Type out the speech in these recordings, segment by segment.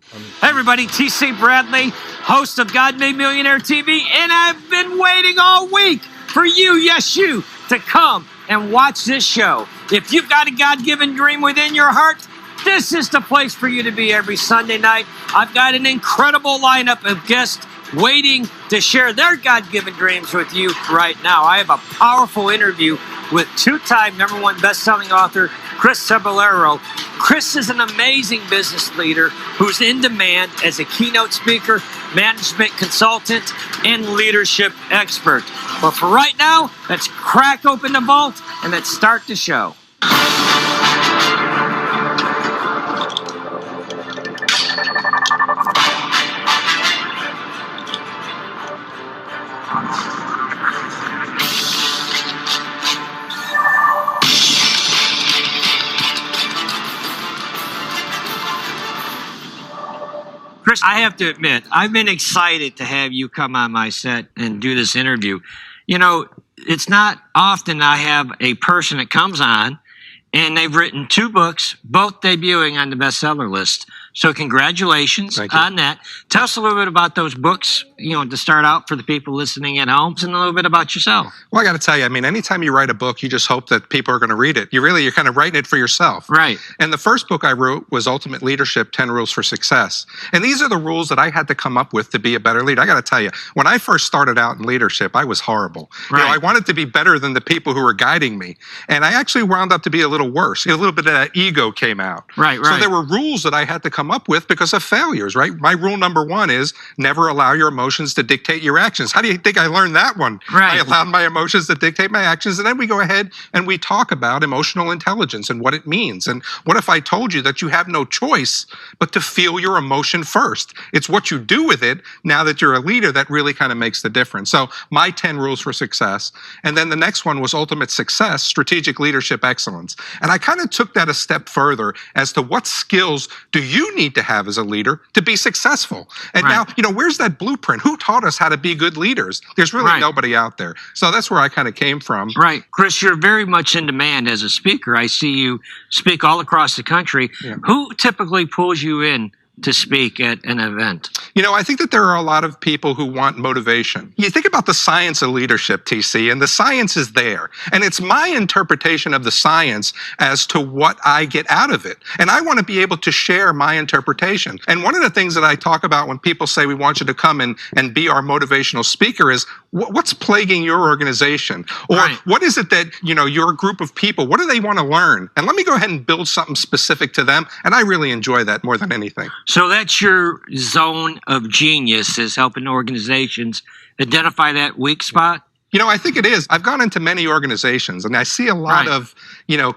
Hey everybody, TC Bradley, host of God Made Millionaire TV, and I've been waiting all week for you, yes you, to come and watch this show. If you've got a God-given dream within your heart, this is the place for you to be every Sunday night. I've got an incredible lineup of guests waiting to share their God-given dreams with you right now. I have a powerful interview with two-time #1 best-selling author Chris Cebollero. Chris is an amazing business leader who's in demand as a keynote speaker, management consultant, and leadership expert. But for right now, let's crack open the vault and let's start the show. Chris, I have to admit, I've been excited to have you come on my set and do this interview. You know, it's not often I have a person that comes on and they've written 2 books, both debuting on the bestseller list. So congratulations on that. Tell us a little bit about those books, to start out for the people listening at home, and a little bit about yourself. Well, I got to tell you, anytime you write a book, you just hope that people are going to read it. You're kind of writing it for yourself. Right. And the first book I wrote was Ultimate Leadership, 10 Rules for Success. And these are the rules that I had to come up with to be a better leader. I got to tell you, when I first started out in leadership, I was horrible. Right. I wanted to be better than the people who were guiding me. And I actually wound up to be a little worse. A little bit of that ego came out. Right. So there were rules that I had to come up with because of failures, right? My rule number 1 is never allow your emotions to dictate your actions. How do you think I learned that one? Right. I allowed my emotions to dictate my actions. And then we go ahead and we talk about emotional intelligence and what it means. And what if I told you that you have no choice but to feel your emotion first? It's what you do with it now that you're a leader that really kind of makes the difference. So my 10 rules for success. And then the next one was Ultimate Success, Strategic Leadership Excellence. And I kind of took that a step further as to what skills do you need to have as a leader to be successful. And now, where's that blueprint? Who taught us how to be good leaders? There's really nobody out there. So that's where I kind of came from. Right. Chris, you're very much in demand as a speaker. I see you speak all across the country. Yeah. Who typically pulls you in to speak at an event? I think that there are a lot of people who want motivation. You think about the science of leadership, TC, and the science is there. And it's my interpretation of the science as to what I get out of it. And I want to be able to share my interpretation. And one of the things that I talk about when people say we want you to come and be our motivational speaker is what's plaguing your organization? Or what is it that, your group of people, what do they want to learn? And let me go ahead and build something specific to them. And I really enjoy that more than anything. So that's your zone of genius, is helping organizations identify that weak spot? I think it is. I've gone into many organizations and I see a lot of,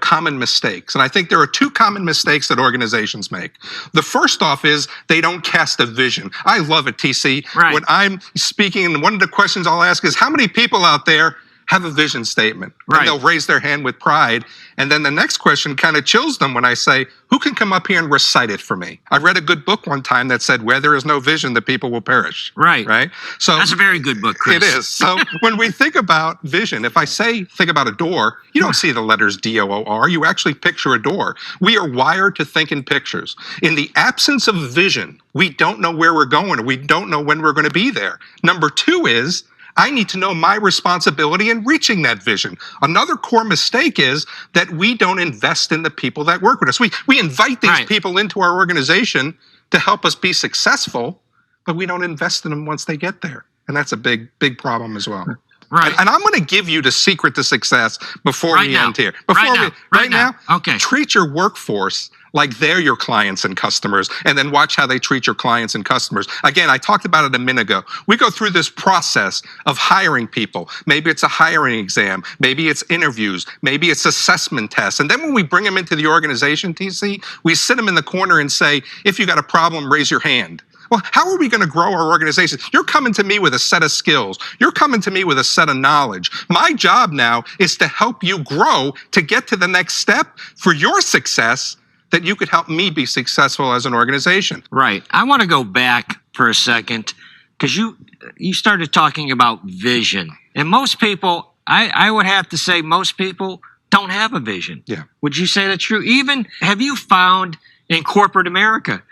common mistakes. And I think there are 2 common mistakes that organizations make. The first off is they don't cast a vision. I love it, TC. Right. When I'm speaking, and one of the questions I'll ask is, how many people out there have a vision statement? Right. And they'll raise their hand with pride. And then the next question kind of chills them when I say, who can come up here and recite it for me? I read a good book one time that said, where there is no vision, the people will perish. Right. Right. So that's a very good book, Chris. It is. So when we think about vision, if I say, think about a door, you don't see the letters D-O-O-R. You actually picture a door. We are wired to think in pictures. In the absence of vision, we don't know where we're going, or we don't know when we're going to be there. Number 2 is, I need to know my responsibility in reaching that vision. Another core mistake is that we don't invest in the people that work with us. We invite these people into our organization to help us be successful, but we don't invest in them once they get there. And that's a big, big problem as well. Right. And I'm going to give you the secret to success before we end here. Right now, okay. Treat your workforce like they're your clients and customers, and then watch how they treat your clients and customers. Again, I talked about it a minute ago. We go through this process of hiring people. Maybe it's a hiring exam. Maybe it's interviews. Maybe it's assessment tests. And then when we bring them into the organization, TC, we sit them in the corner and say, if you got a problem, raise your hand. Well, how are we going to grow our organization? You're coming to me with a set of skills. You're coming to me with a set of knowledge. My job now is to help you grow to get to the next step for your success, that you could help me be successful as an organization. Right. I want to go back for a second, because you started talking about vision. And most people, I would have to say most people don't have a vision. Yeah. Would you say that's true? Even, have you found in corporate America,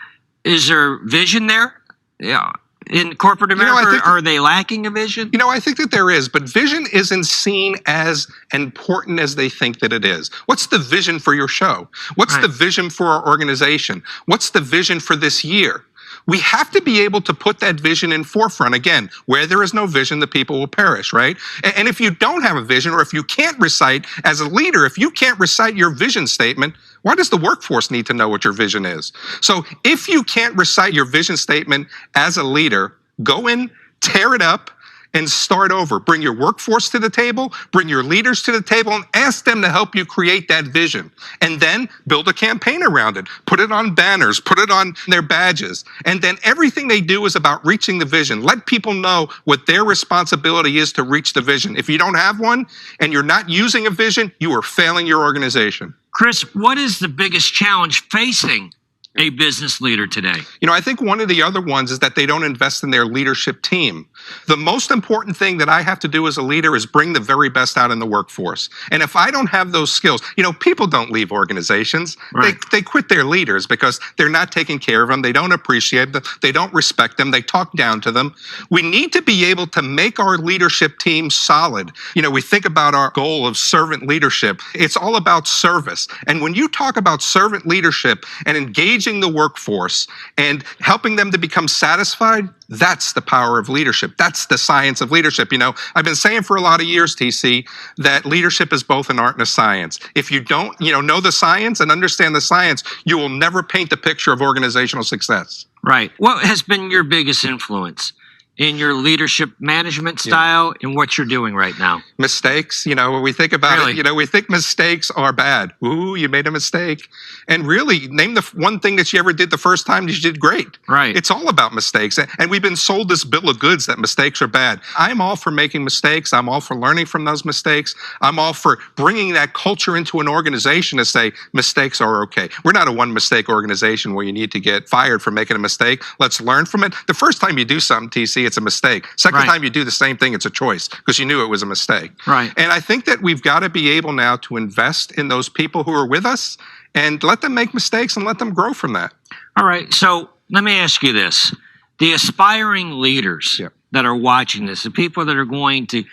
Is there vision there? Yeah. In corporate America, are they lacking a vision? I think that there is, but vision isn't seen as important as they think that it is. What's the vision for your show? What's the vision for our organization? What's the vision for this year? We have to be able to put that vision in forefront. Again, where there is no vision, the people will perish, right? And if you don't have a vision, or if you can't recite, as a leader, if you can't recite your vision statement, why does the workforce need to know what your vision is? So if you can't recite your vision statement as a leader, go in, tear it up, and start over. Bring your workforce to the table, bring your leaders to the table, and ask them to help you create that vision. And then build a campaign around it. Put it on banners, put it on their badges. And then everything they do is about reaching the vision. Let people know what their responsibility is to reach the vision. If you don't have one and you're not using a vision, you are failing your organization. Chris, what is the biggest challenge facing a business leader today? I think one of the other ones is that they don't invest in their leadership team. The most important thing that I have to do as a leader is bring the very best out in the workforce. And if I don't have those skills, people don't leave organizations. Right. They quit their leaders because they're not taking care of them. They don't appreciate them. They don't respect them. They talk down to them. We need to be able to make our leadership team solid. We think about our goal of servant leadership. It's all about service. And when you talk about servant leadership and engaging the workforce and helping them to become satisfied, that's the power of leadership. That's the science of leadership. I've been saying for a lot of years, TC, that leadership is both an art and a science. If you don't, know the science and understand the science, you will never paint the picture of organizational success. Right. What has been your biggest influence in your leadership management style and what you're doing right now? Mistakes. When we think about it, we think mistakes are bad. Ooh, you made a mistake. And really, name the one thing that you ever did the first time that you did great. Right. It's all about mistakes. And we've been sold this bill of goods that mistakes are bad. I'm all for making mistakes. I'm all for learning from those mistakes. I'm all for bringing that culture into an organization to say mistakes are okay. We're not a one mistake organization where you need to get fired for making a mistake. Let's learn from it. The first time you do something, TC, it's a mistake. Second time you do the same thing, it's a choice because you knew it was a mistake. Right. And I think that we've got to be able now to invest in those people who are with us and let them make mistakes and let them grow from that. All right. So let me ask you this. The aspiring leaders that are watching this, the people that are going to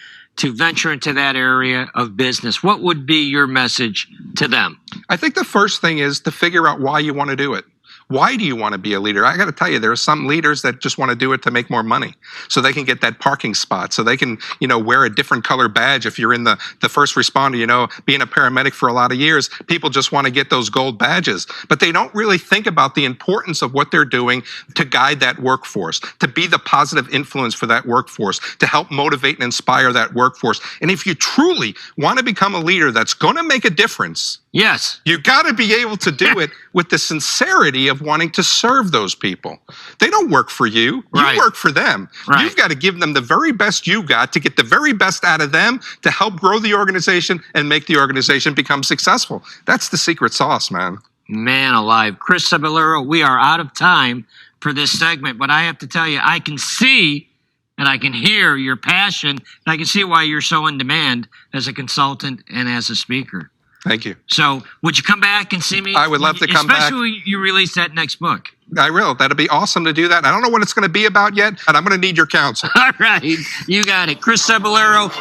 venture into that area of business, what would be your message to them? I think the first thing is to figure out why you want to do it. Why do you want to be a leader? I got to tell you, there are some leaders that just want to do it to make more money so they can get that parking spot, so they can, wear a different color badge. If you're in the first responder, being a paramedic for a lot of years, people just want to get those gold badges, but they don't really think about the importance of what they're doing to guide that workforce, to be the positive influence for that workforce, to help motivate and inspire that workforce. And if you truly want to become a leader that's going to make a difference, yes, you got to be able to do it with the sincerity of wanting to serve those people. They don't work for you. You work for them. Right. You've got to give them the very best you got to get the very best out of them to help grow the organization and make the organization become successful. That's the secret sauce, man. Man alive. Chris Cebollero, we are out of time for this segment, but I have to tell you, I can see and I can hear your passion, and I can see why you're so in demand as a consultant and as a speaker. Thank you. So would you come back and see me? I would love to come back. Especially when you release that next book. I will. That'll be awesome to do that. I don't know what it's going to be about yet, and I'm going to need your counsel. All right. You got it. Chris Cebollero,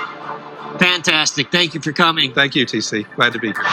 fantastic. Thank you for coming. Thank you, TC. Glad to be here.